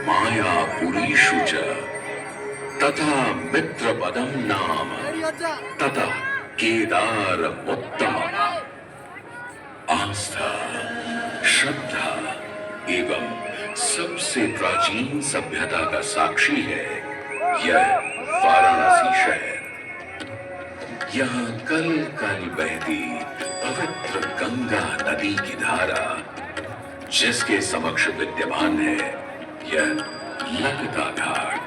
मायापुरीषु च तथा मित्रपदम नाम ततः केदारमुत्तमम्। आस्था, श्रद्धा एवं सबसे प्राचीन सभ्यता का साक्षी है यह वाराणसी शहर। यहाँ कल कल बहती पवित्र गंगा नदी की धारा, जिसके समक्ष विद्यमान है यह ललिता घाट।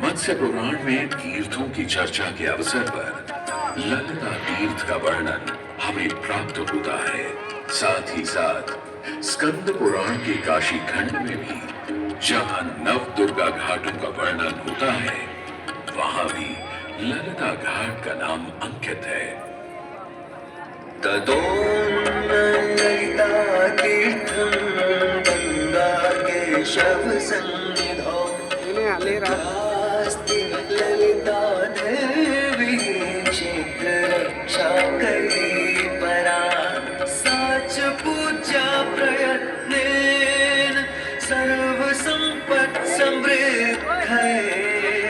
मत्स्य पुराण में तीर्थों की चर्चा के अवसर पर ललिता तीर्थ का वर्णन हमें प्राप्त होता है। साथ ही साथ स्कंद पुराण के काशी खंड में भी जहां नव दुर्गा घाटों का वर्णन होता है, वहां भी ललिता घाट का नाम अंकित है। ततो ललिता तीर्थं गंगा केशव सन्निधौ अस्ति ललिता देवी क्षेत्र रक्षाकरी परा। साच पूजा प्रयत्नेन सर्व संपत् समृद्धये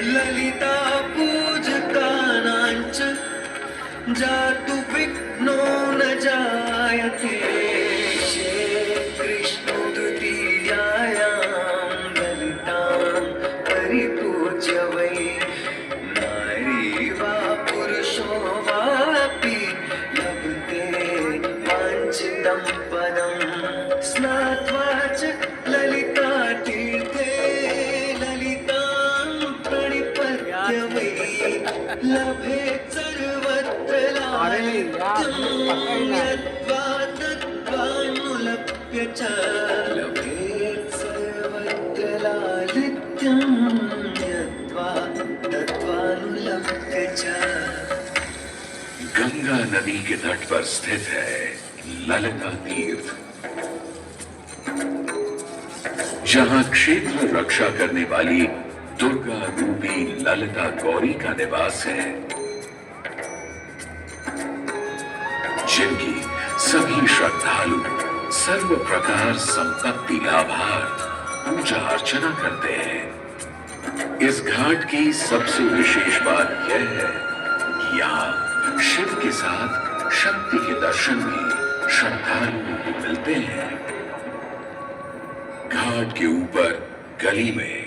ललिता पूजकानां च जातु विघ्नो न जायते। कृष्ण द्वितीयायां ललितां परिपूज्य वै नारी वा पुरुषो वापि लभते वाञ्छितं पदम्। स्नात्वा च ललिता तीर्थे ललितां प्रणिपत्य वै लभेत् सर्वत्र लालित्यं यद्वा तद्वानुलभ्य च। लभेत् सर्वत्र लालित्यं यद्वा तद्वानुलभ्य च। गंगा नदी के तट पर स्थित है ललिता तीर्थ, जहां क्षेत्र रक्षा करने वाली दुर्गा रूपी ललिता गौरी का निवास है, जिनकी सभी श्रद्धालु सर्व प्रकार संपत्ति लाभार्थ पूजा अर्चना करते हैं। इस घाट की सबसे विशेष बात यह है कि यहाँ शिव के साथ शक्ति के दर्शन भी श्रद्धालुओं को मिलते हैं। घाट के ऊपर गली में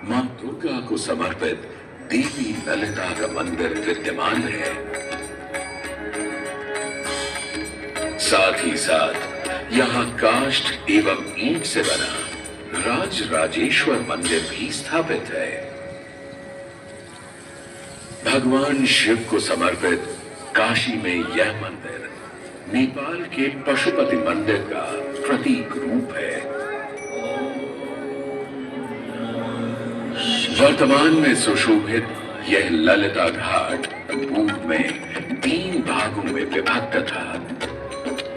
मां दुर्गा को समर्पित देवी ललिता का मंदिर विद्यमान है। साथ ही साथ यहाँ काष्ठ एवं ईंट से बना राजराजेश्वर मंदिर भी स्थापित है। भगवान शिव को समर्पित काशी में यह मंदिर नेपाल के पशुपति मंदिर का प्रतीक रूप है। वर्तमान में सुशोभित यह ललिता घाट पूर्व में 3 भागों में विभक्त था।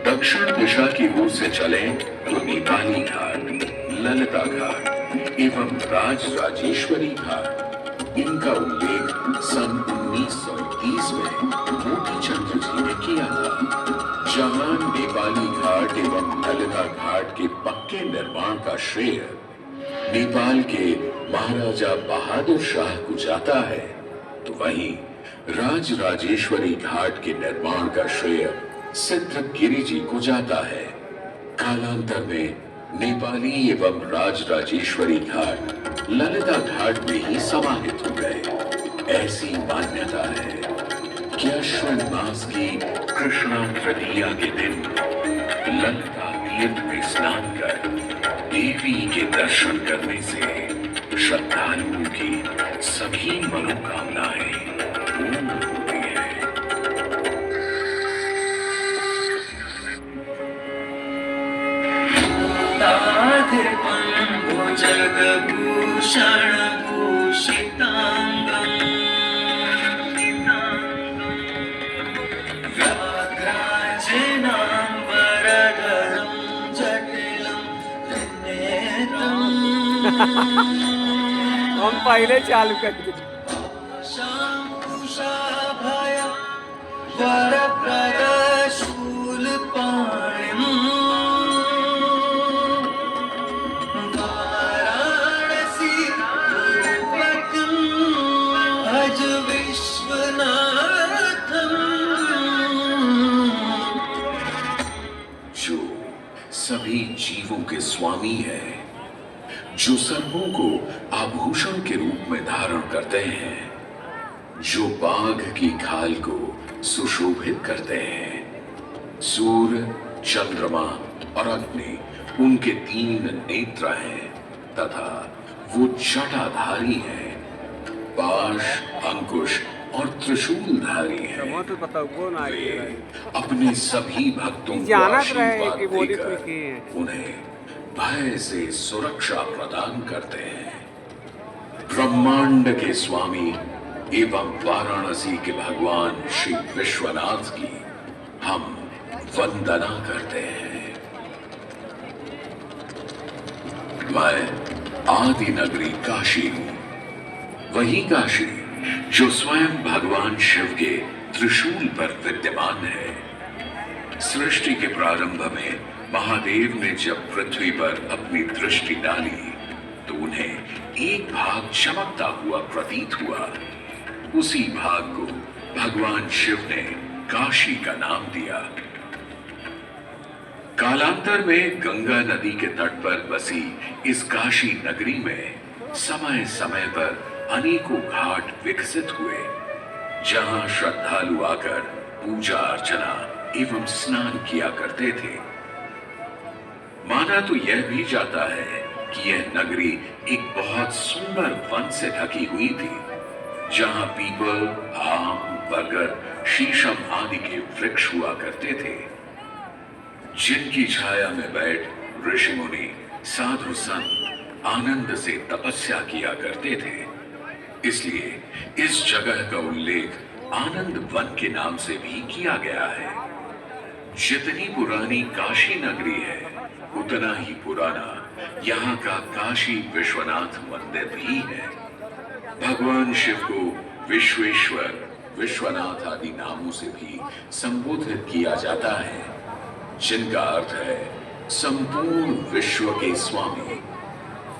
दक्षिण दिशा की ओर से चले तो नेपाली घाट, ललिता घाट एवं राजराजेश्वरी घाट। इनका उल्लेख सन 1930 में मोती चंद्र जी ने किया था, जहां नेपाली घाट एवं ललिता घाट के पक्के निर्माण का श्रेय नेपाल के महाराजा बहादुर शाह को जाता है, तो वहीं राजराजेश्वरी घाट के निर्माण का श्रेय सिद्धगिरी जी को जाता है। कालांतर में नेपाली एवं राजराजेश्वरी घाट ललिता घाट में ही समाहित हो गए। ऐसी मान्यता है कि अश्विन मास की कृष्णा तृतीया के दिन ललिता तीर्थ में स्नान कर देवी के दर्शन करने से श्रद्धालुओं की सभी मनोकामनाएं पूर्ण होती है। जगभूषण भूषितांगम् व्याघ्राजनां वरदं जटिलं हम पहले चालू कर दिए। शांकुशाभय वरप्रद शूलपाणिम् वाराणसीं के स्वामी हैं, जो सर्पों को आभूषण के रूप में धारण करते हैं, जो बाघ की खाल को सुशोभित करते हैं। सूर्य, चंद्रमा और अग्नि उनके 3 नेत्र हैं तथा वो जटाधारी हैं, पाश, अंकुश और त्रिशूलधारी हैं। तो बताओ कौन आ वे गया अपने सभी भक्तों को जानत रहे आशीर्वाद कि मोदी देकर कोई किए हैं। उन्हें भय से सुरक्षा प्रदान करते हैं। ब्रह्मांड के स्वामी एवं वाराणसी के भगवान श्री विश्वनाथ की हम वंदना करते हैं। मैं आदि नगरी काशी हूं, वही काशी जो स्वयं भगवान शिव के त्रिशूल पर विद्यमान है। सृष्टि के प्रारंभ में महादेव ने जब पृथ्वी पर अपनी दृष्टि डाली तो उन्हें एक भाग चमकता हुआ प्रतीत हुआ। उसी भाग को भगवान शिव ने काशी का नाम दिया। कालांतर में गंगा नदी के तट पर बसी इस काशी नगरी में समय समय पर अनेकों घाट विकसित हुए, जहां श्रद्धालु आकर पूजा अर्चना एवं स्नान किया करते थे। माना तो यह भी जाता है कि यह नगरी एक बहुत सुंदर वन से ढकी हुई थी, जहां पीपल, आम, बरगद, शीशम आदि के वृक्ष हुआ करते थे, जिनकी छाया में बैठ ऋषि मुनि, साधु संत आनंद से तपस्या किया करते थे। इसलिए इस जगह का उल्लेख आनंद वन के नाम से भी किया गया है। जितनी पुरानी काशी नगरी है, उतना ही पुराना यहाँ का काशी विश्वनाथ मंदिर भी है। भगवान शिव को विश्वेश्वर, विश्वनाथ आदि नामों से भी संबोधित किया जाता है, जिनका अर्थ है संपूर्ण विश्व के स्वामी।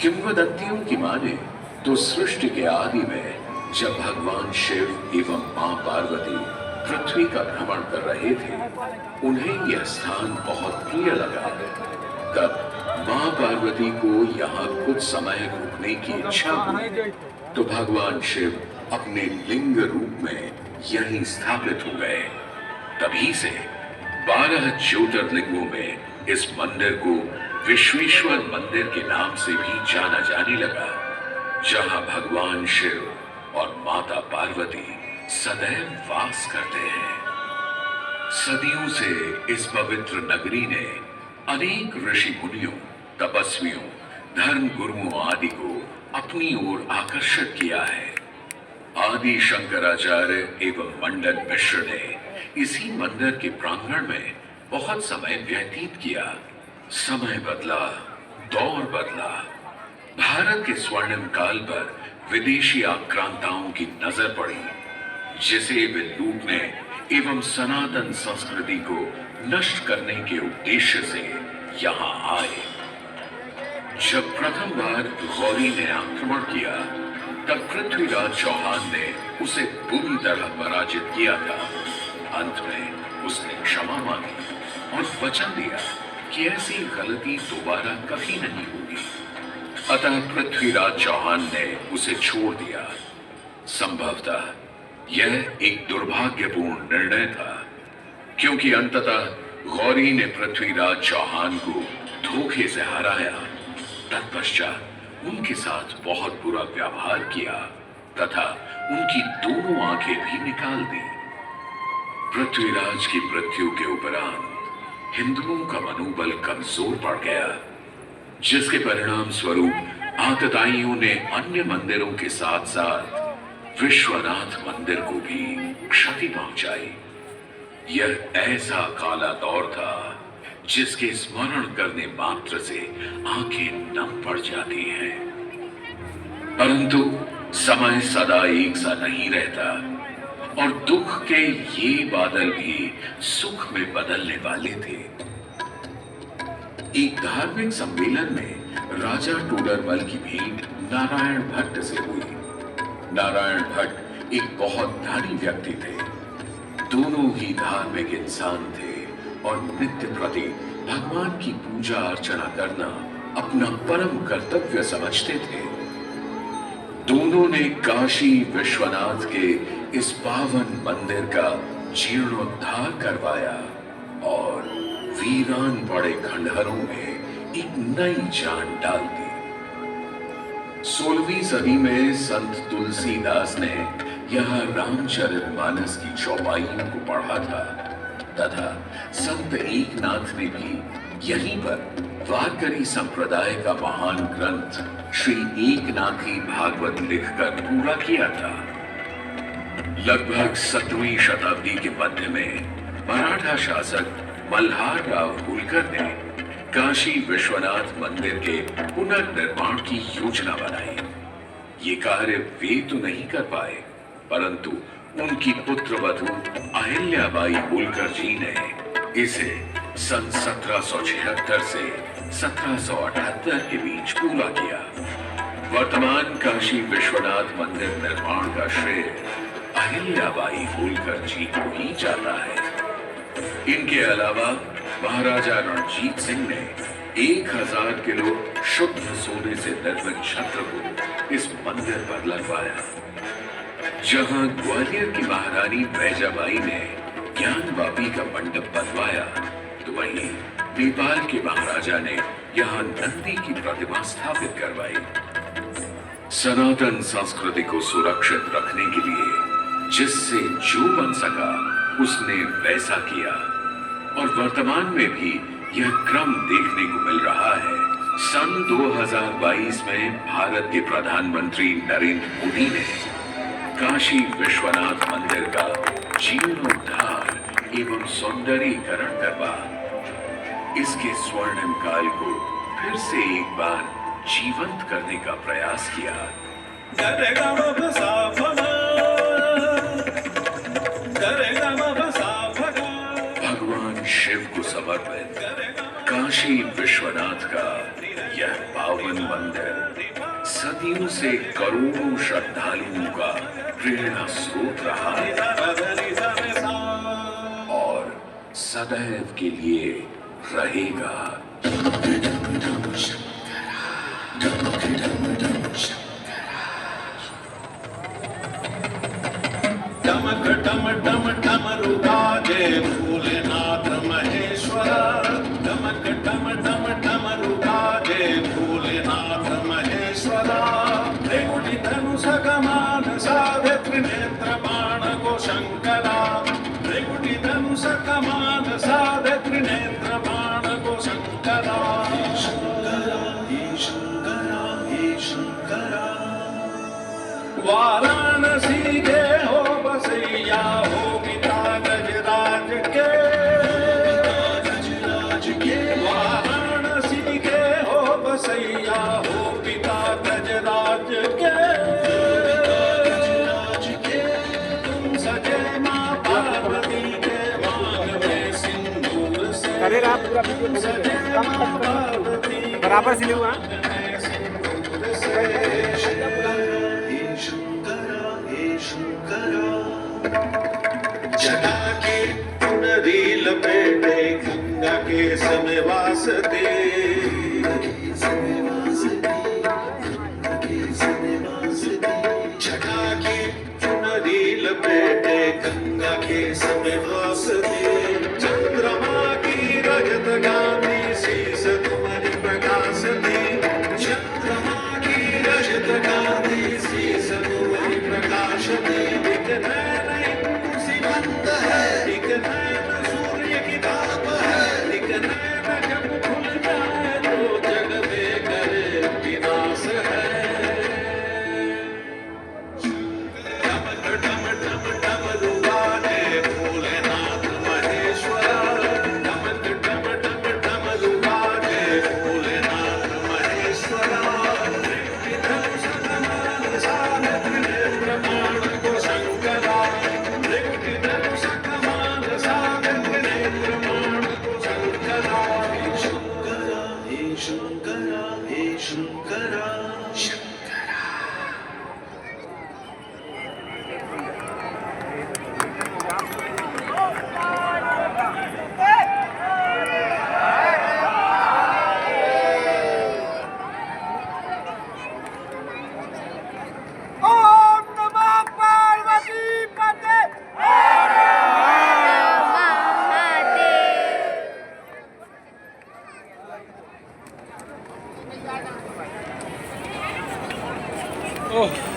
किंवदंतियों की माने तो सृष्टि के आदि में जब भगवान शिव एवं मां पार्वती पृथ्वी का भ्रमण कर रहे थे, उन्हें यह स्थान बहुत प्रिय लगा। तब मां पार्वती को यहाँ कुछ समय रुकने की इच्छा हुई, तो भगवान शिव अपने लिंग रूप में यहीं स्थापित हो गए। तभी से 12 ज्योतिर्लिंगों में इस मंदिर को विश्वेश्वर मंदिर के नाम से भी जाना जाने लगा, जहां भगवान शिव और माता पार्वती सदैव वास करते हैं। सदियों से इस पवित्र नगरी ने अनेक ऋषि मुनियों, तपस्वियों, धर्म गुरुओं आदि को अपनी ओर आकर्षित किया है। आदि शंकराचार्य एवं मंडन मिश्र ने इसी मंदिर के प्रांगण में बहुत समय व्यतीत किया। समय बदला, दौर बदला, भारत के स्वर्णिम काल पर विदेशी आक्रांताओं की नजर पड़ी, जिसे वे लूटने एवं सनातन संस्कृति को नष्ट करने के उद्देश्य से यहाँ आए। जब प्रथम बार गौरी ने आक्रमण किया, तब पृथ्वीराज चौहान ने उसे बुरी तरह पराजित किया था। अंत में उसने क्षमा मांगी और वचन दिया कि ऐसी गलती दोबारा कभी नहीं होगी। अतः पृथ्वीराज चौहान ने उसे छोड़ दिया। संभवतः यह एक दुर्भाग्यपूर्ण निर्णय था, क्योंकि अंततः गौरी ने पृथ्वीराज चौहान को धोखे से हराया। तत्पश्चात उनके साथ बहुत बुरा व्यवहार किया तथा उनकी दोनों आंखें भी निकाल दी। पृथ्वीराज की मृत्यु के उपरांत हिंदुओं का मनोबल कमजोर पड़ गया, जिसके परिणाम स्वरूप आतताइयों ने अन्य मंदिरों के साथ साथ विश्वनाथ मंदिर को भी क्षति पहुंचाई। यह ऐसा काला दौर था जिसके स्मरण करने मात्र से आंखें नम पड़ जाती हैं। परंतु समय सदा एक सा नहीं रहता और दुख के ये बादल भी सुख में बदलने वाले थे। एक धार्मिक सम्मेलन में राजा टोडरमल की भेंट नारायण भट्ट से हुई। नारायण भट्ट एक बहुत धनी व्यक्ति थे। दोनों ही धार्मिक इंसान थे और नित्य प्रति भगवान की पूजा अर्चना करना अपना परम कर्तव्य समझते थे। दोनों ने काशी विश्वनाथ के इस पावन मंदिर का जीर्णोद्धार करवाया और वीरान पड़े खंडहरों में एक नई जान डाल दी। 16वीं सदी में संत तुलसीदास ने यहाँ रामचरितमानस की चौपाइयों को पढ़ा था तथा संत एकनाथ ने भी यहीं पर वारकरी संप्रदाय का महान ग्रंथ श्री एकनाथी भागवत लिखकर पूरा किया था। लगभग 17वीं शताब्दी के मध्य में मराठा शासक मल्हार राव होलकर ने काशी विश्वनाथ मंदिर के पुनर्निर्माण की योजना बनाई। ये कार्य वे तो नहीं कर पाए, परंतु उनकी पुत्रवधू अहिल्याबाई होलकर जी ने इसे सन 1776 से 1778 के बीच पूरा किया। वर्तमान काशी विश्वनाथ मंदिर निर्माण का श्रेय अहिल्याबाई होलकर जी को ही जाता है। इनके अलावा महाराजा रणजीत सिंह ने 1000 किलो शुद्ध सोने से निर्मित छत्र को इस मंदिर पर लगवाया। जहां ग्वालियर की महारानी बैजाबाई ने ज्ञानवापी का मंडप बनवाया, तो वहीं नेपाल के महाराजा ने यहां नंदी की प्रतिमा स्थापित करवाई। सनातन संस्कृति को सुरक्षित रखने के लिए जिससे जो बन सका उसने वैसा किया और वर्तमान में भी यह क्रम देखने को मिल रहा है। सन 2022 में भारत के प्रधानमंत्री नरेंद्र मोदी ने काशी विश्वनाथ मंदिर का जीर्णोद्धार एवं सौंदर्यीकरण करवा इसके स्वर्णिम काल को फिर से एक बार जीवंत करने का प्रयास किया। भगवान शिव को समर्पित काशी विश्वनाथ का यह पावन मंदिर सदियों से करोड़ों श्रद्धालुओं का प्रेरणा स्रोत रहा है और सदैव के लिए रहेगा। डमक डम डम डमरू बाजे भोलेनाथ महेश्वर। डमक डम डम डमरू बाजे भोलेनाथ महेश्वर। त्रिकुटी धनुष कमान साधे त्रिनेत्र बाण को शंकरा। त्रिकुटी धनुष कमान साधे त्रिनेत्र बाण को शंकरा। हे शंकरा हे शंकरा हे शंकरा। वाराणसी के हो बसैया हो पिता गजराज के। गजराज के वाराणसी के हो बसैया हो पिता गजराज के। गजराज के तुम सजे माँ पार्वती के मांग में सिंदूर से। करेगा पूरा वीडियो सजे माँ पार्वती बराबर से लूँगा। जटा के पुनरी लपेटे गंगा के समय वासते। जटा के पुनरी लपेटे गंगा के समय वासते। चंद्रमा की रजत गांधी शीस तुम्हारी प्रकाश दे। चंद्रमा की रजत गांधी शीस तुम्हारी प्रकाश दे। एक नैन सूर्य की ताप है। एक नैन जब खुल जाए तो जग में करे विनाश है। डमक डम डम डमरू बाजे भोलेनाथ महेश्वर। डमक डम डम डमरू बाजे भोलेनाथ महेश्वर। धनुष कमान साधे त्रिनेत्र बाण को ओह